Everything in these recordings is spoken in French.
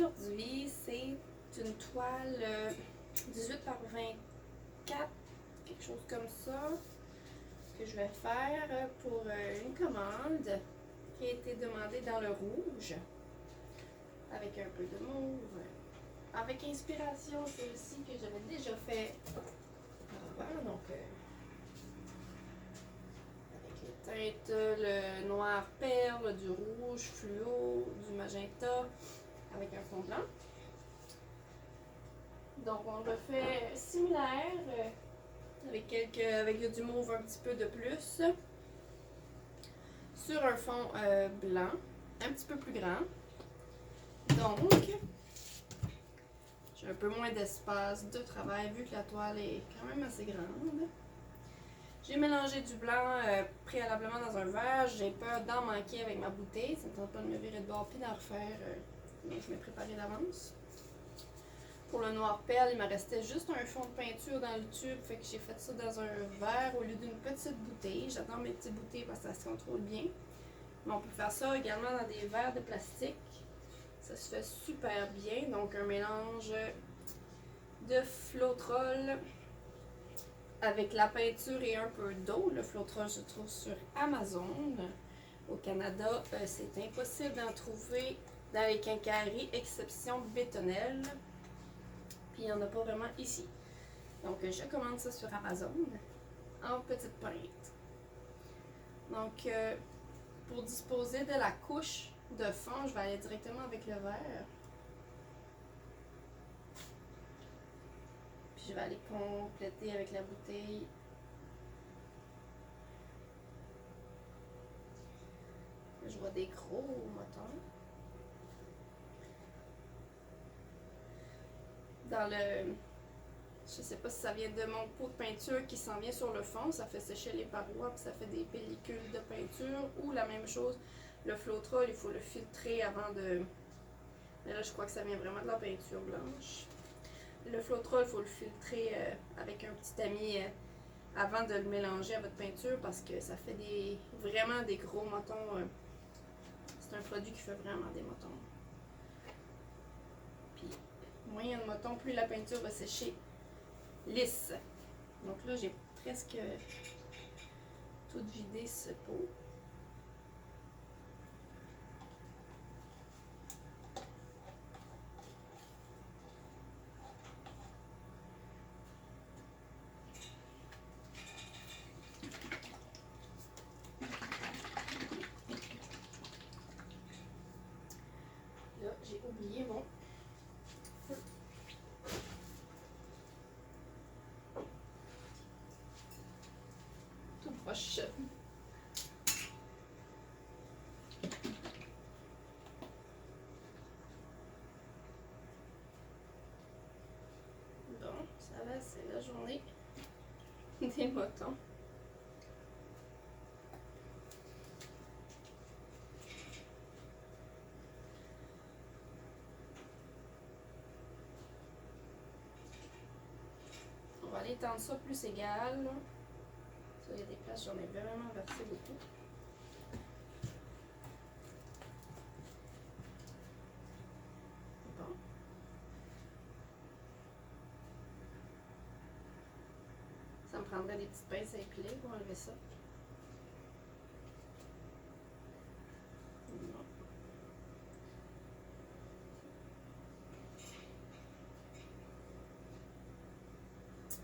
aujourd'hui, c'est une toile 18 par 24, quelque chose comme ça, que je vais faire pour une commande qui a été demandée dans le rouge, avec un peu de mauve, avec inspiration, celle-ci que j'avais déjà fait avant, donc avec les teintes, le noir perle, du rouge fluo, du magenta, avec un fond blanc. Donc on le fait similaire, avec du mauve un petit peu de plus, sur un fond blanc, un petit peu plus grand. Donc, j'ai un peu moins d'espace de travail vu que la toile est quand même assez grande. J'ai mélangé du blanc préalablement dans un verre. J'ai peur d'en manquer avec ma bouteille. Ça ne me tente pas de me virer de bord puis d'en refaire. Donc, je m'ai préparé d'avance. Pour le noir perle, il me restait juste un fond de peinture dans le tube. Fait que j'ai fait ça dans un verre au lieu d'une petite bouteille. J'adore mes petites bouteilles parce que ça se contrôle bien. Mais on peut faire ça également dans des verres de plastique. Ça se fait super bien. Donc, un mélange de Floetrol avec la peinture et un peu d'eau. Le Floetrol se trouve sur Amazon. Au Canada, c'est impossible d'en trouver dans les quincailleries, exception Bétonnelle. Puis il n'y en a pas vraiment ici. Donc je commande ça sur Amazon en petite pinte. Donc pour disposer de la couche de fond, je vais aller directement avec le verre. Puis je vais aller compléter avec la bouteille. Je vois des gros motons. Dans le... Je sais pas si ça vient de mon pot de peinture qui s'en vient sur le fond. Ça fait sécher les parois puis ça fait des pellicules de peinture. Ou la même chose, le Floetrol, il faut le filtrer avant de... Mais là, je crois que ça vient vraiment de la peinture blanche. Le Floetrol, il faut le filtrer avec un petit tamis avant de le mélanger à votre peinture parce que ça fait vraiment des gros motons. C'est un produit qui fait vraiment des motons. Puis, moins il y a de motons, plus la peinture va sécher lisse. Donc là, j'ai presque tout vidé ce pot. Là, j'ai oublié mon feu. Tout proche. Bon, ça va, c'est la journée des motons. On va aller étendre ça plus égal. Ça, il y a des places, j'en ai vraiment versé beaucoup. Bon. Ça me prendrait des petites pinces à épiler pour enlever ça. Non.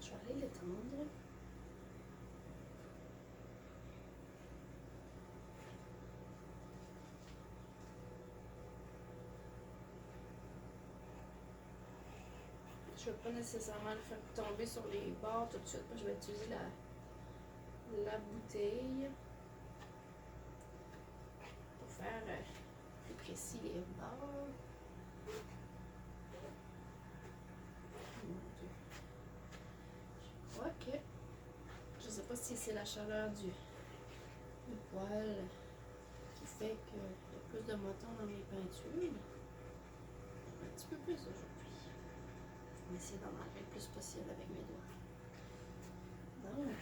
Je vais aller l'étendre. Je ne vais pas nécessairement le faire tomber sur les bords tout de suite. Je vais utiliser la bouteille pour faire plus précis les bords. Mon Dieu. Je crois que... Je ne sais pas si c'est la chaleur du poêle qui fait qu'il y a plus de motons dans mes peintures. Un petit peu plus aujourd'hui. Je vais essayer d'en enlever le plus possible avec mes doigts. Donc,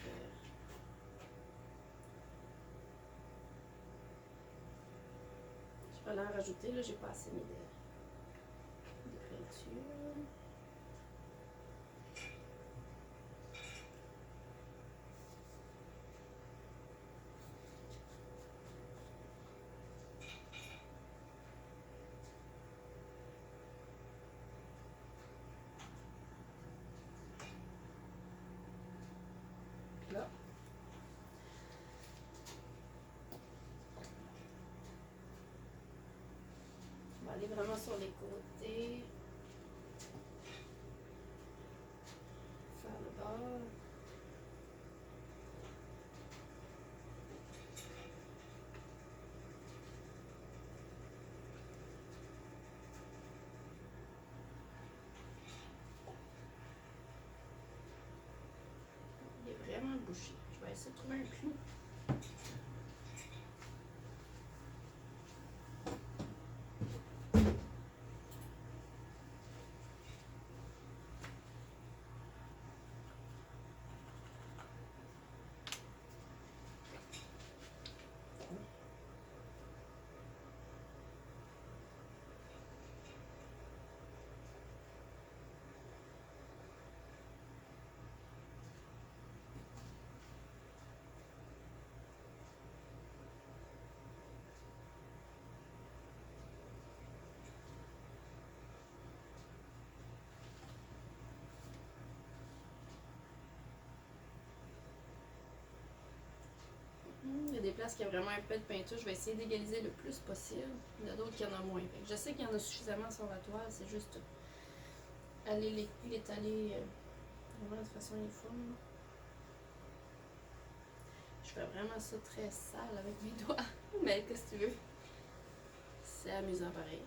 je vais en rajouter. Là, j'ai pas assez mis aller vraiment sur les côtés. Faire le bord. Il est vraiment bouché. Je vais essayer de trouver un clou. Il y a des places qui ont vraiment un peu de peinture. Je vais essayer d'égaliser le plus possible. Il y en a d'autres qui en ont moins. Je sais qu'il y en a suffisamment sur la toile. C'est juste aller l'étaler vraiment de façon uniforme. Je fais vraiment ça très sale avec mes doigts. Mais qu'est-ce que tu veux? C'est amusant pareil.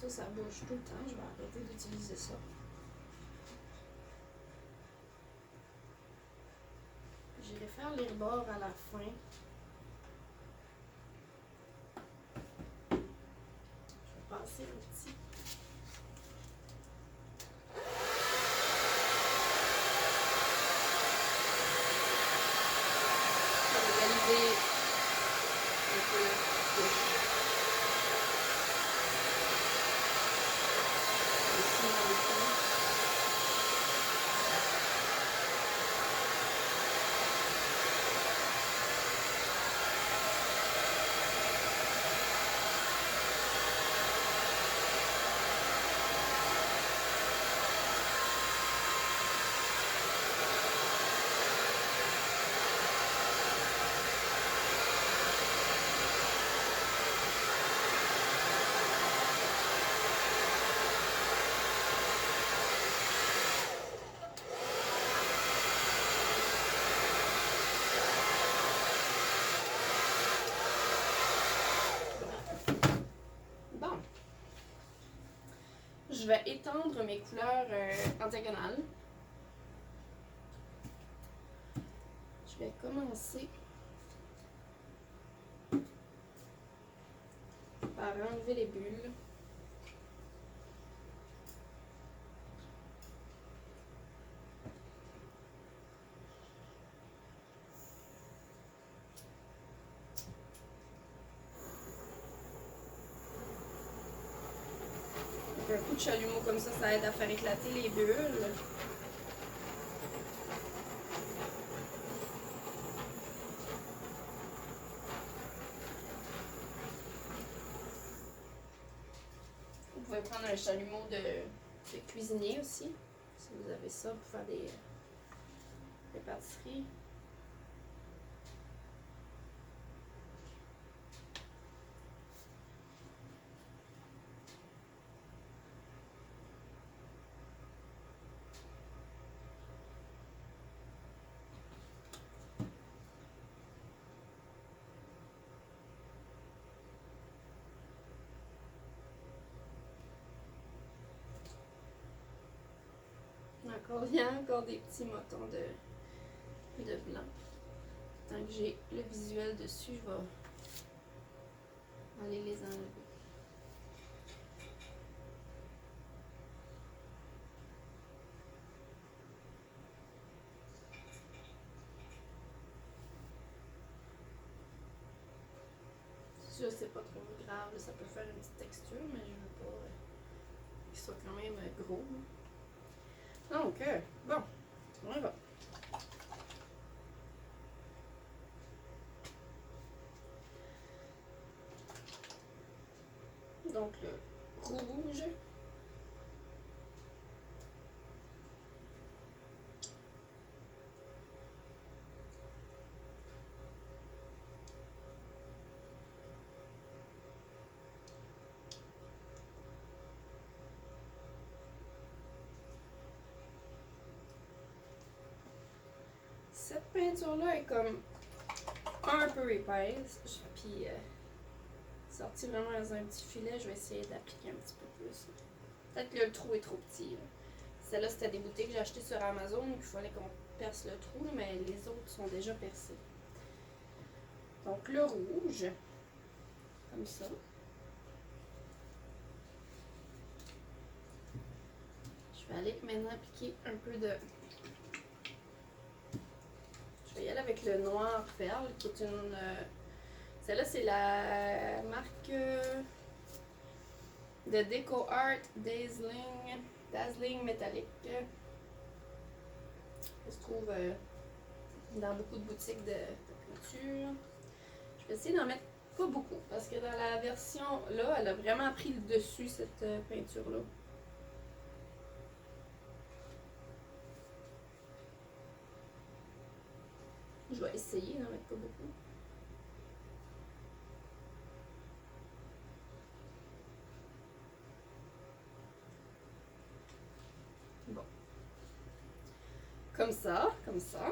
Ça bouge tout le temps. Je vais arrêter d'utiliser ça. J'irai faire les bords à la fin. Je vais passer un petit. Je vais réaliser un peu la couche. Je vais étendre mes couleurs en diagonale. Je vais commencer par enlever les bulles. Un coup de chalumeau comme ça aide à faire éclater les bulles. Vous pouvez prendre un chalumeau de cuisinier aussi, si vous avez ça pour faire des pâtisseries. il y a encore des petits motons de blanc. Tant que j'ai le visuel dessus, je vais aller les enlever. Ça, c'est pas trop grave, ça peut faire une petite texture, mais je veux pas qu'il soit quand même gros. Donc, bon, on y va. Donc, le rouge. Cette peinture-là est comme un peu épaisse, puis sortie vraiment dans un petit filet, je vais essayer d'appliquer un petit peu plus. Peut-être que le trou est trop petit. Celle-là, c'était des bouteilles que j'ai achetées sur Amazon, il fallait qu'on perce le trou, mais les autres sont déjà percés. Donc le rouge, comme ça. Je vais aller maintenant appliquer un peu de... Je vais y aller avec le noir perle, qui est une... Celle-là, c'est la marque de Deco Art Dazzling Metallic. Ça se trouve dans beaucoup de boutiques de peinture. Je vais essayer d'en mettre pas beaucoup, parce que dans la version là, elle a vraiment pris le dessus, cette peinture-là. Je vais essayer d'en mettre pas beaucoup. Bon. Comme ça, comme ça.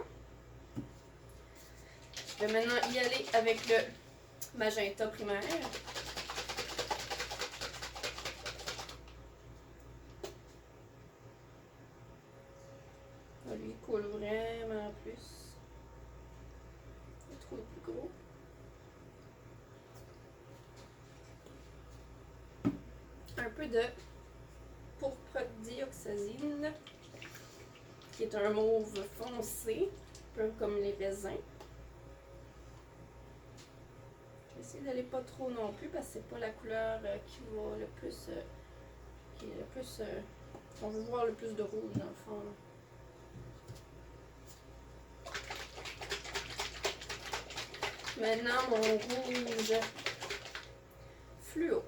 Je vais maintenant y aller avec le magenta primaire. Lui, il coule vraiment plus. Le trou est plus gros. Un peu de pourpre dioxazine, qui est un mauve foncé, un peu comme les raisins. Je vais essayer d'aller pas trop non plus, parce que c'est pas la couleur qui va le plus... qui est le plus... on veut voir le plus de rouge dans le fond. Là. Maintenant, mon rouge fluo.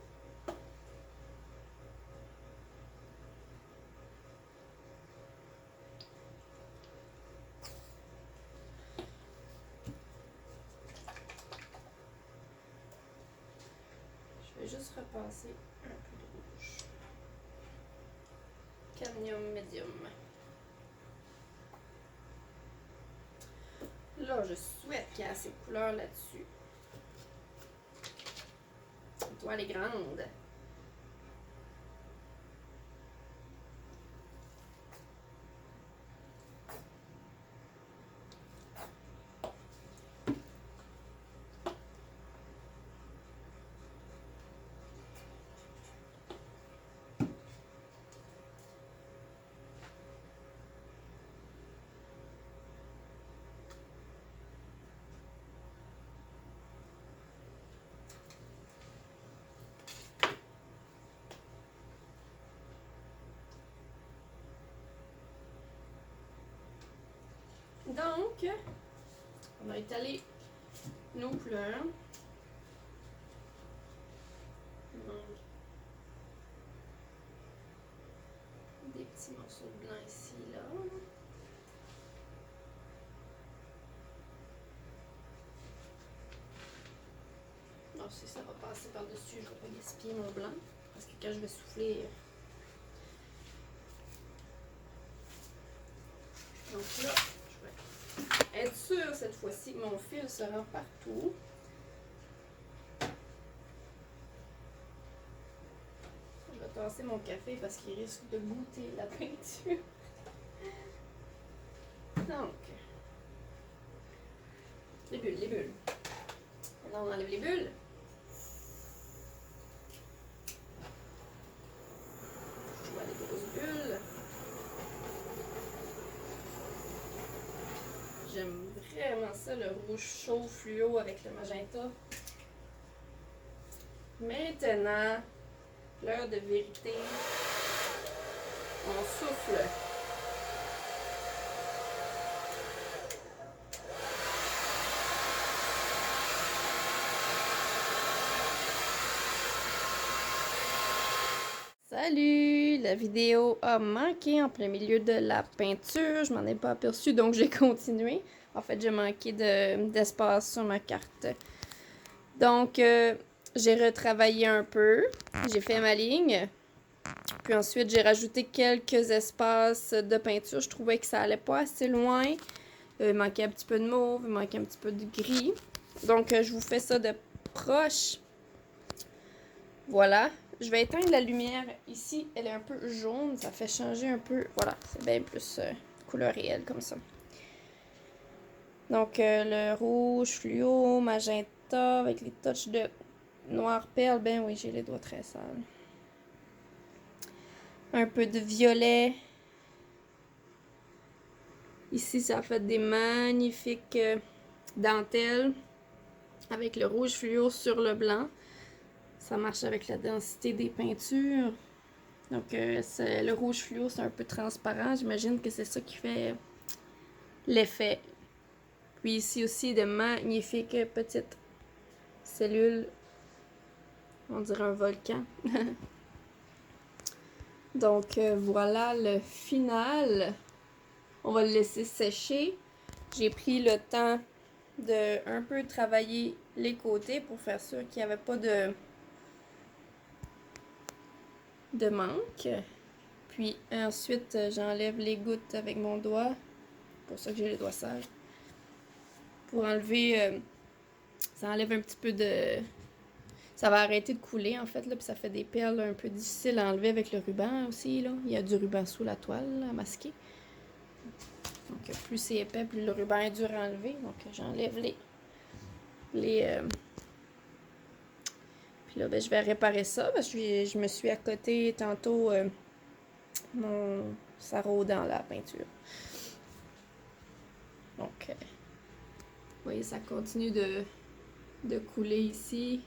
Je vais juste repasser un peu de rouge. Cadmium medium. Là, je souhaite qu'il y ait assez de couleurs là-dessus. La toile est grande. Donc, on va étaler nos couleurs. Donc, des petits morceaux de blanc ici, là. Non, si ça va passer par-dessus, je ne vais pas gaspiller mon blanc. Parce que quand je vais souffler... Donc là, je vais être sûre cette fois-ci que mon fil se rend partout. Je vais tasser mon café parce qu'il risque de goûter la peinture. ça, le rouge chaud fluo avec le magenta. Maintenant, l'heure de vérité. On souffle. Salut! La vidéo a manqué en plein milieu de la peinture. Je m'en ai pas aperçu, donc j'ai continué. En fait, j'ai manqué d'espace sur ma carte. Donc, j'ai retravaillé un peu. J'ai fait ma ligne. Puis ensuite, j'ai rajouté quelques espaces de peinture. Je trouvais que ça allait pas assez loin. Il manquait un petit peu de mauve, il manquait un petit peu de gris. Donc, je vous fais ça de proche. Voilà. Je vais éteindre la lumière. Ici, elle est un peu jaune. Ça fait changer un peu. Voilà, c'est bien plus couleur réelle comme ça. Donc, le rouge fluo, magenta, avec les touches de noir perle. Ben oui, j'ai les doigts très sales. Un peu de violet. Ici, ça fait des magnifiques dentelles avec le rouge fluo sur le blanc. Ça marche avec la densité des peintures. Donc, le rouge fluo, c'est un peu transparent. J'imagine que c'est ça qui fait l'effet. Puis ici aussi, de magnifiques petites cellules. On dirait un volcan. Donc, voilà le final. On va le laisser sécher. J'ai pris le temps de un peu travailler les côtés pour faire sûr qu'il n'y avait pas de manque. Puis ensuite, j'enlève les gouttes avec mon doigt. C'est pour ça que j'ai les doigts sales. Pour enlever, ça enlève un petit peu de... Ça va arrêter de couler en fait, là, puis ça fait des perles un peu difficiles à enlever avec le ruban aussi, là. Il y a du ruban sous la toile là, à masquer. Donc plus c'est épais, plus le ruban est dur à enlever. Donc j'enlève les Puis là, ben, je vais réparer ça parce que je me suis accoté tantôt mon sarrau dans la peinture. Donc, vous voyez, ça continue de couler ici.